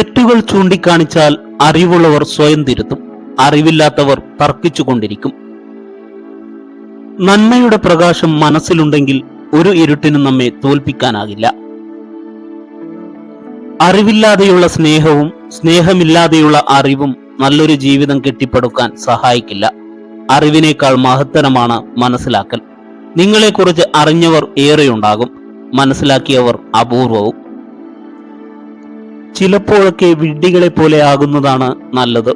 തെറ്റുകൾ ചൂണ്ടിക്കാണിച്ചാൽ അറിവുള്ളവർ സ്വയം തിരുത്തും, അറിവില്ലാത്തവർ തർക്കിച്ചുകൊണ്ടിരിക്കും. നന്മയുടെ പ്രകാശം മനസ്സിലുണ്ടെങ്കിൽ ഒരു ഇരുട്ടിനും നമ്മെ തോൽപ്പിക്കാനാകില്ല. അറിവില്ലാതെയുള്ള സ്നേഹവും സ്നേഹമില്ലാതെയുള്ള അറിവും നല്ലൊരു ജീവിതം കെട്ടിപ്പടുക്കാൻ സഹായിക്കില്ല. അറിവിനേക്കാൾ മഹത്തരമാണ് മനസ്സിലാക്കൽ. നിങ്ങളെക്കുറിച്ച് അറിഞ്ഞവർ ഏറെയുണ്ടാകും, മനസ്സിലാക്കിയവർ അപൂർവവും. ചിലപ്പോഴൊക്കെ വിഡ്ഢികളെ പോലെ ആകുന്നതാണ് നല്ലത്.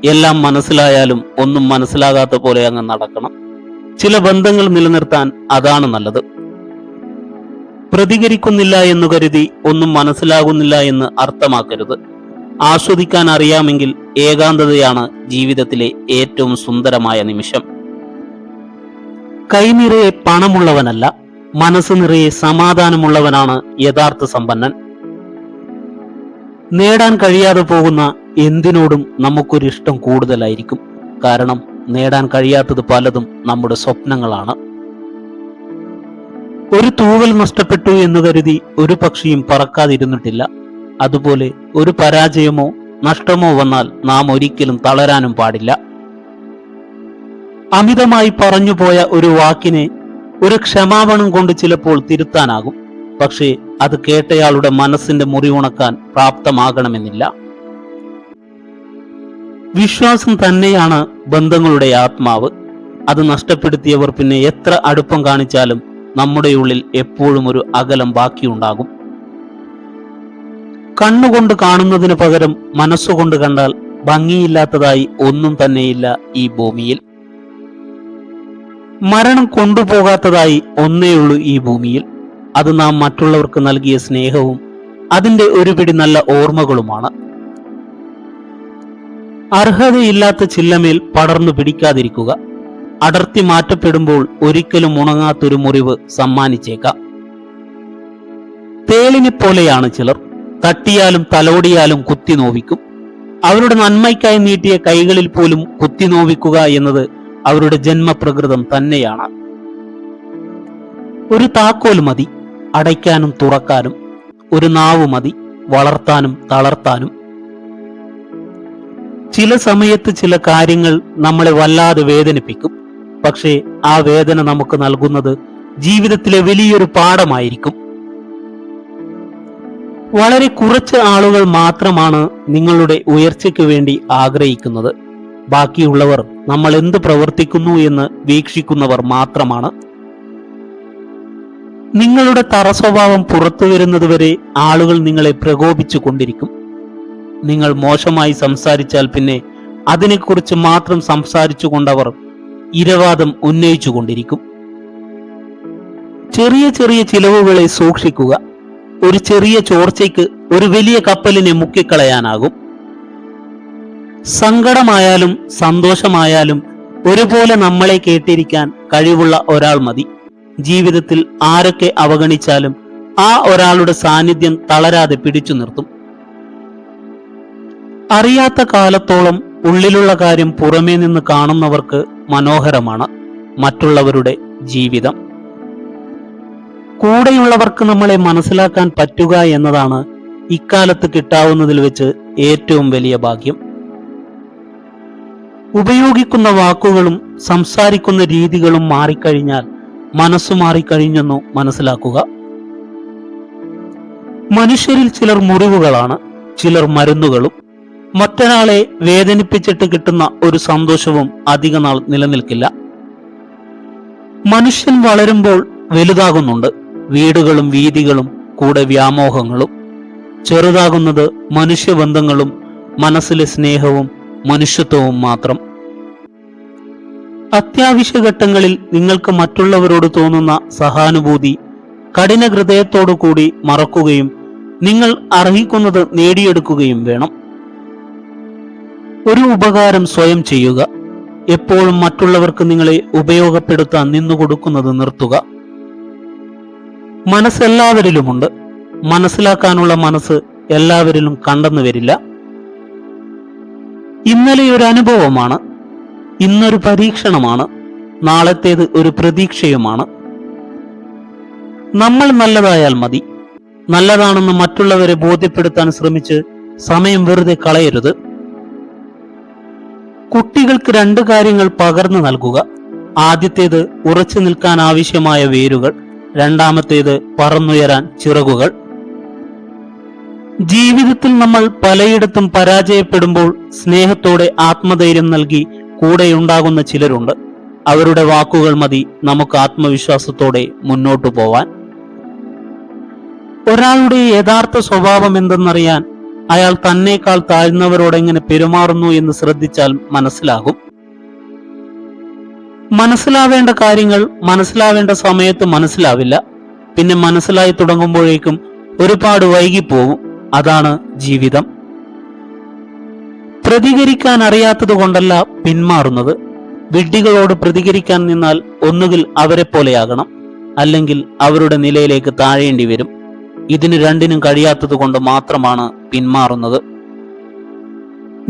എല്ലാം മനസ്സിലായാലും ഒന്നും മനസ്സിലാകാത്ത പോലെ അങ്ങ് നടക്കണം. ചില ബന്ധങ്ങൾ നിലനിർത്താൻ അതാണ് നല്ലത്. പ്രതികരിക്കുന്നില്ല എന്നു കരുതി ഒന്നും മനസ്സിലാകുന്നില്ല എന്ന് അർത്ഥമാക്കരുത്. ആസ്വദിക്കാൻ അറിയാമെങ്കിൽ ഏകാന്തതയാണ് ജീവിതത്തിലെ ഏറ്റവും സുന്ദരമായ നിമിഷം. കൈനിറയെ പണമുള്ളവനല്ല, മനസ്സ് നിറയെ സമാധാനമുള്ളവനാണ് യഥാർത്ഥ സമ്പന്നൻ. നേടാൻ കഴിയാതെ പോകുന്ന എന്തിനോടും നമുക്കൊരിഷ്ടം കൂടുതലായിരിക്കും. കാരണം നേടാൻ കഴിയാത്തത് പലതും നമ്മുടെ സ്വപ്നങ്ങളാണ്. ഒരു തൂവൽ നഷ്ടപ്പെട്ടു എന്ന് കരുതി ഒരു പക്ഷിയും പറക്കാതിരുന്നിട്ടില്ല. അതുപോലെ ഒരു പരാജയമോ നഷ്ടമോ വന്നാൽ നാം ഒരിക്കലും തളരാനും പാടില്ല. അമിതമായി പറഞ്ഞുപോയ ഒരു വാക്കിനെ ഒരു ക്ഷമാപണം കൊണ്ട് ചിലപ്പോൾ തിരുത്താനാകും. പക്ഷേ അത് കേട്ടയാളുടെ മനസ്സിന്റെ മുറിവുണക്കാൻ പ്രാപ്തമാകണമെന്നില്ല. വിശ്വാസം തന്നെയാണ് ബന്ധങ്ങളുടെ ആത്മാവ്. അത് നഷ്ടപ്പെടുത്തിയവർ പിന്നെ എത്ര അടുപ്പം കാണിച്ചാലും നമ്മുടെ ഉള്ളിൽ എപ്പോഴും ഒരു അകലം ബാക്കിയുണ്ടാകും. കണ്ണുകൊണ്ട് കാണുന്നതിന് പകരം മനസ്സുകൊണ്ട് കണ്ടാൽ ഭംഗിയില്ലാത്തതായി ഒന്നും തന്നെയില്ല ഈ ഭൂമിയിൽ. മരണം കൊണ്ടുപോകാത്തതായി ഒന്നേയുള്ളൂ ഈ ഭൂമിയിൽ. അത് നാം മറ്റുള്ളവർക്ക് നൽകിയ സ്നേഹവും അതിന്റെ ഒരു പിടി നല്ല ഓർമ്മകളുമാണ്. അർഹതയില്ലാത്ത ചില്ലമേൽ പടർന്നു പിടിക്കാതിരിക്കുക. അടർത്തി മാറ്റപ്പെടുമ്പോൾ ഒരിക്കലും ഉണങ്ങാത്തൊരു മുറിവ് സമ്മാനിച്ചേക്കാം. തേളിനെ പോലെയാണ് ചിലർ. തട്ടിയാലും തലോടിയാലും കുത്തി നോവിക്കും. അവരുടെ നന്മയ്ക്കായി നീട്ടിയ കൈകളിൽ പോലും കുത്തി നോവിക്കുക എന്നത് അവരുടെ ജന്മപ്രകൃതം തന്നെയാണ്. ഒരു താക്കോൽ മതി അടയ്ക്കാനും തുറക്കാനും. ഒരു നാവ് മതി വളർത്താനും തളർത്താനും. ചില സമയത്ത് ചില കാര്യങ്ങൾ നമ്മളെ വല്ലാതെ വേദനിപ്പിക്കും. പക്ഷേ ആ വേദന നമുക്ക് നൽകുന്നത് ജീവിതത്തിലെ വലിയൊരു പാഠമായിരിക്കും. വളരെ കുറച്ച് ആളുകൾ മാത്രമാണ് നിങ്ങളുടെ ഉയർച്ചയ്ക്ക് വേണ്ടി ആഗ്രഹിക്കുന്നത്. ബാക്കിയുള്ളവർ നമ്മൾ എന്ത് പ്രവർത്തിക്കുന്നു എന്ന് വീക്ഷിക്കുന്നവർ മാത്രമാണ്. നിങ്ങളുടെ തറസ്വഭാവം പുറത്തു വരുന്നതുവരെ ആളുകൾ നിങ്ങളെ പ്രകോപിച്ചു കൊണ്ടിരിക്കും. നിങ്ങൾ മോശമായി സംസാരിച്ചാൽ പിന്നെ അതിനെക്കുറിച്ച് മാത്രം സംസാരിച്ചു കൊണ്ടവർ ഇരവാദം ഉന്നയിച്ചു കൊണ്ടിരിക്കും. ചെറിയ ചെറിയ ചിലവുകളെ സൂക്ഷിക്കുക. ഒരു ചെറിയ ചോർച്ചയ്ക്ക് ഒരു വലിയ കപ്പലിനെ മുക്കിക്കളയാനാകും. സങ്കടമായാലും സന്തോഷമായാലും ഒരുപോലെ നമ്മളെ കേട്ടിരിക്കാൻ കഴിവുള്ള ഒരാൾ മതി. ജീവിതത്തിൽ ആരൊക്കെ അവഗണിച്ചാലും ആ ഒരാളുടെ സാന്നിധ്യം തളരാതെ പിടിച്ചു നിർത്തും. അറിയാത്ത കാലത്തോളം ഉള്ളിലുള്ള കാര്യം പുറമേ നിന്ന് കാണുന്നവർക്ക് മനോഹരമാണ് മറ്റുള്ളവരുടെ ജീവിതം. കൂടെയുള്ളവർക്ക് നമ്മളെ മനസ്സിലാക്കാൻ പറ്റുക എന്നതാണ് ഇക്കാലത്ത് കിട്ടാവുന്നതിൽ വെച്ച് ഏറ്റവും വലിയ ഭാഗ്യം. ഉപയോഗിക്കുന്ന വാക്കുകളും സംസാരിക്കുന്ന രീതികളും മാറിക്കഴിഞ്ഞാൽ മനസ്സു മാറിക്കഴിഞ്ഞെന്നു മനസ്സിലാക്കുക. മനുഷ്യരിൽ ചിലർ മുറിവുകളാണ്, ചിലർ മരുന്നുകളും. മറ്റൊരാളെ വേദനിപ്പിച്ചിട്ട് കിട്ടുന്ന ഒരു സന്തോഷവും അധിക നാൾ നിലനിൽക്കില്ല. മനുഷ്യൻ വളരുമ്പോൾ വലുതാകുന്നുണ്ട്. വീടുകളും വീതികളും കൂടെ വ്യാമോഹങ്ങളും. ചെറുതാകുന്നത് മനുഷ്യബന്ധങ്ങളും മനസ്സിലെ സ്നേഹവും മനുഷ്യത്വവും മാത്രം. അത്യാവശ്യ ഘട്ടങ്ങളിൽ നിങ്ങൾക്ക് മറ്റുള്ളവരോട് തോന്നുന്ന സഹാനുഭൂതി കഠിന ഹൃദയത്തോടു കൂടി മറക്കുകയും നിങ്ങൾ അർഹിക്കുന്നത് നേടിയെടുക്കുകയും വേണം. ഒരു ഉപകാരം സ്വയം ചെയ്യുക. എപ്പോഴും മറ്റുള്ളവർക്ക് നിങ്ങളെ ഉപയോഗപ്പെടുത്താൻ നിന്നുകൊടുക്കുന്നത് നിർത്തുക. മനസ്സെല്ലാവരിലുമുണ്ട്. മനസ്സിലാക്കാനുള്ള മനസ്സ് എല്ലാവരിലും കണ്ടെന്നു വരില്ല. ഇന്നലെ ഒരു അനുഭവമാണ്, ഇന്നൊരു പരീക്ഷണമാണ്, നാളത്തേത് ഒരു പ്രതീക്ഷയുമാണ്. നമ്മൾ നല്ലതായാൽ മതി. നല്ലതാണെന്ന് മറ്റുള്ളവരെ ബോധ്യപ്പെടുത്താൻ ശ്രമിച്ച് സമയം വെറുതെ കളയരുത്. കുട്ടികൾക്ക് 2 കാര്യങ്ങൾ പകർന്നു നൽകുക. ആദ്യത്തേത് ഉറച്ചു നിൽക്കാൻ ആവശ്യമായ വേരുകൾ, രണ്ടാമത്തേത് പറന്നുയരാൻ ചിറകുകൾ. ജീവിതത്തിൽ നമ്മൾ പലയിടത്തും പരാജയപ്പെടുമ്പോൾ സ്നേഹത്തോടെ ആത്മധൈര്യം നൽകി കൂടെയുണ്ടാകുന്ന ചിലരുണ്ട്. അവരുടെ വാക്കുകൾ മതി നമുക്ക് ആത്മവിശ്വാസത്തോടെ മുന്നോട്ടു പോവാൻ. ഒരാളുടെ യഥാർത്ഥ സ്വഭാവം എന്തെന്നറിയാൻ അയാൾ തന്നേക്കാൾ താഴ്ന്നവരോട് എങ്ങനെ പെരുമാറുന്നു എന്ന് ശ്രദ്ധിച്ചാൽ മനസ്സിലാകും. മനസ്സിലാവേണ്ട കാര്യങ്ങൾ മനസ്സിലാവേണ്ട സമയത്ത് മനസ്സിലാവില്ല. പിന്നെ മനസ്സിലായി തുടങ്ങുമ്പോഴേക്കും ഒരുപാട് വൈകിപ്പോവും. അതാണ് ജീവിതം. പ്രതികരിക്കാൻ അറിയാത്തത് കൊണ്ടല്ല പിന്മാറുന്നത്. വിഡ്ഢികളോട് പ്രതികരിക്കാൻ നിന്നാൽ ഒന്നുകിൽ അവരെ പോലെയാകണം, അല്ലെങ്കിൽ അവരുടെ നിലയിലേക്ക് താഴേണ്ടി വരും. ഇതിന് രണ്ടിനും കഴിയാത്തത് കൊണ്ട് മാത്രമാണ് പിന്മാറുന്നത്.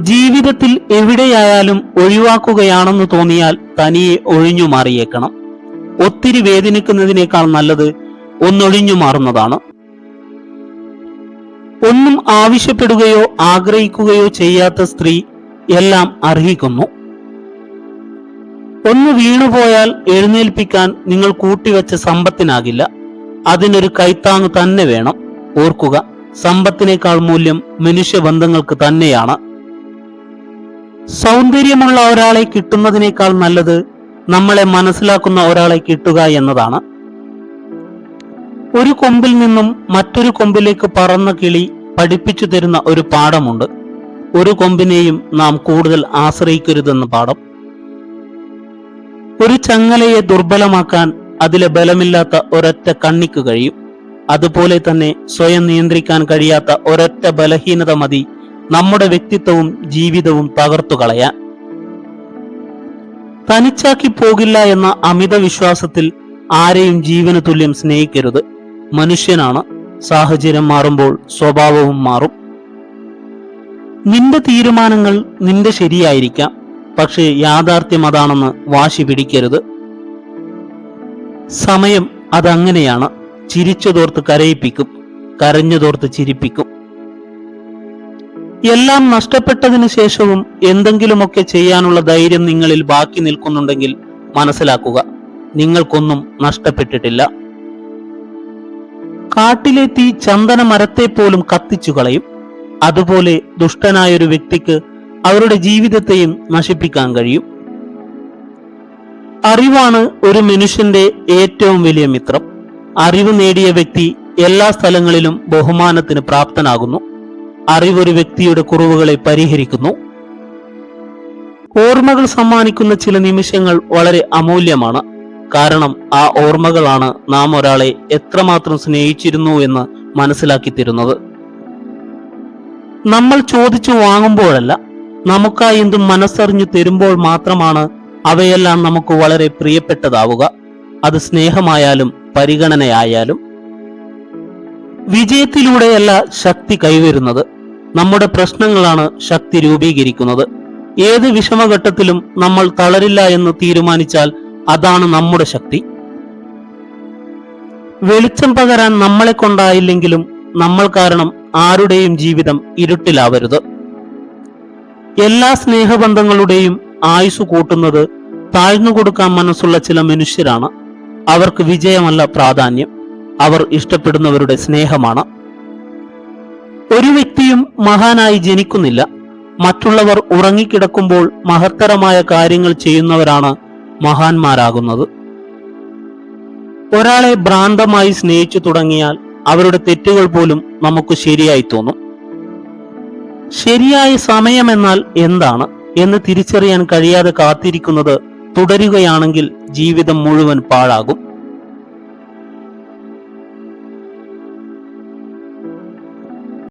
ജീവിതത്തിൽ എവിടെയായാലും ഒഴിവാക്കുകയാണെന്ന് തോന്നിയാൽ തനിയെ ഒഴിഞ്ഞു മാറിയേക്കണം. ഒത്തിരി വേദനിക്കുന്നതിനേക്കാൾ നല്ലത് ഒന്നൊഴിഞ്ഞു മാറുന്നതാണ്. ഒന്നും ആവശ്യപ്പെടുകയോ ആഗ്രഹിക്കുകയോ ചെയ്യാത്ത സ്ത്രീ എല്ലാം അർഹിക്കുന്നു. ഒന്ന് വീണുപോയാൽ എഴുന്നേൽപ്പിക്കാൻ നിങ്ങൾ കൂട്ടിവെച്ച സമ്പത്തിനാകില്ല. അതിനൊരു കൈത്താങ് തന്നെ വേണം. ഓർക്കുക, സമ്പത്തിനേക്കാൾ മൂല്യം മനുഷ്യബന്ധങ്ങൾക്ക് തന്നെയാണ്. സൗന്ദര്യമുള്ള ഒരാളെ കിട്ടുന്നതിനേക്കാൾ നല്ലത് നമ്മളെ മനസ്സിലാക്കുന്ന ഒരാളെ കിട്ടുക എന്നതാണ്. ഒരു കൊമ്പിൽ നിന്നും മറ്റൊരു കൊമ്പിലേക്ക് പറന്ന കിളി പഠിപ്പിച്ചു തരുന്ന ഒരു പാഠമുണ്ട്. ഒരു കൊമ്പിനെയും നാം കൂടുതൽ ആശ്രയിക്കരുതെന്ന പാഠം. ഒരു ചങ്ങലയെ ദുർബലമാക്കാൻ അതിലെ ബലമില്ലാത്ത ഒരൊറ്റ കണ്ണിക്ക് കഴിയും. അതുപോലെ തന്നെ സ്വയം നിയന്ത്രിക്കാൻ കഴിയാത്ത ഒരൊറ്റ ബലഹീനത മതി നമ്മുടെ വ്യക്തിത്വവും ജീവിതവും തകർത്തു കളയാൻ. തനിച്ചാക്കി പോകില്ല എന്ന അമിത വിശ്വാസത്തിൽ ആരെയും ജീവന് തുല്യം സ്നേഹിക്കരുത്. മനുഷ്യനാണ്. സാഹചര്യം മാറുമ്പോൾ സ്വഭാവവും മാറും. നിന്റെ തീരുമാനങ്ങൾ നിന്റെ ശരിയായിരിക്കാം, പക്ഷേ യാഥാർത്ഥ്യം അതാണെന്ന് വാശി പിടിക്കരുത്. സമയം അതങ്ങനെയാണ്. ചിരിച്ചതോർത്ത് കരയിപ്പിക്കും, കരഞ്ഞതോർത്ത് ചിരിപ്പിക്കും. എല്ലാം നഷ്ടപ്പെട്ടതിന് ശേഷവും എന്തെങ്കിലുമൊക്കെ ചെയ്യാനുള്ള ധൈര്യം നിങ്ങളിൽ ബാക്കി നിൽക്കുന്നുണ്ടെങ്കിൽ മനസ്സിലാക്കുക, നിങ്ങൾക്കൊന്നും നഷ്ടപ്പെട്ടിട്ടില്ല. കാട്ടിലെ തീ ചന്ദന മരത്തെ പോലും കത്തിച്ചു കളയും. അതുപോലെ ദുഷ്ടനായൊരു വ്യക്തിക്ക് അവരുടെ ജീവിതത്തെയും നശിപ്പിക്കാൻ കഴിയും. അറിവാണ് ഒരു മനുഷ്യന്റെ ഏറ്റവും വലിയ മിത്രം. അറിവ് നേടിയ വ്യക്തി എല്ലാ സ്ഥലങ്ങളിലും ബഹുമാനത്തിന് പ്രാപ്തനാകുന്നു. അറിവൊരു വ്യക്തിയുടെ കുറവുകളെ പരിഹരിക്കുന്നു. ഓർമ്മകൾ സമ്മാനിക്കുന്ന ചില നിമിഷങ്ങൾ വളരെ അമൂല്യമാണ്. കാരണം ആ ഓർമ്മകളാണ് നാം ഒരാളെ എത്രമാത്രം സ്നേഹിച്ചിരുന്നു എന്ന് മനസ്സിലാക്കി തരുന്നത്. നമ്മൾ ചോദിച്ചു വാങ്ങുമ്പോഴല്ല, നമുക്കായി എന്തും മനസ്സറിഞ്ഞു തരുമ്പോൾ മാത്രമാണ് അവയെല്ലാം നമുക്ക് വളരെ പ്രിയപ്പെട്ടതാവുക. അത് സ്നേഹമായാലും പരിഗണനയായാലും. വിജയത്തിലൂടെയല്ല ശക്തി കൈവരുന്നത്, നമ്മുടെ പ്രശ്നങ്ങളാണ് ശക്തി രൂപീകരിക്കുന്നത്. ഏത് വിഷമഘട്ടത്തിലും നമ്മൾ തളരില്ല എന്ന് തീരുമാനിച്ചാൽ അതാണ് നമ്മുടെ ശക്തി. വെളിച്ചം പകരാൻ നമ്മളെ കൊണ്ടായില്ലെങ്കിലും നമ്മൾ കാരണം ആരുടെയും ജീവിതം ഇരുട്ടിലാവരുത്. എല്ലാ സ്നേഹബന്ധങ്ങളുടെയും ആയുസ് കൂട്ടുന്നത് താഴ്ന്നു കൊടുക്കാൻ മനസ്സുള്ള ചില മനുഷ്യരാണ്. അവർക്ക് വിജയമല്ല പ്രാധാന്യം, അവർ ഇഷ്ടപ്പെടുന്നവരുടെ സ്നേഹമാണ്. ഒരു വ്യക്തിയും മഹാനായി ജനിക്കുന്നില്ല. മറ്റുള്ളവർ ഉറങ്ങിക്കിടക്കുമ്പോൾ മഹത്തരമായ കാര്യങ്ങൾ ചെയ്യുന്നവരാണ് മഹാന്മാരാകുന്നത്. ഒരാളെ ഭ്രാന്തമായി സ്നേഹിച്ചു തുടങ്ങിയാൽ അവരുടെ തെറ്റുകൾ പോലും നമുക്ക് ശരിയായി തോന്നും. ശരിയായ സമയമെന്നാൽ എന്താണ് എന്ന് തിരിച്ചറിയാൻ കഴിയാതെ കാത്തിരിക്കുന്നത് തുടരുകയാണെങ്കിൽ ജീവിതം മുഴുവൻ പാഴാകും.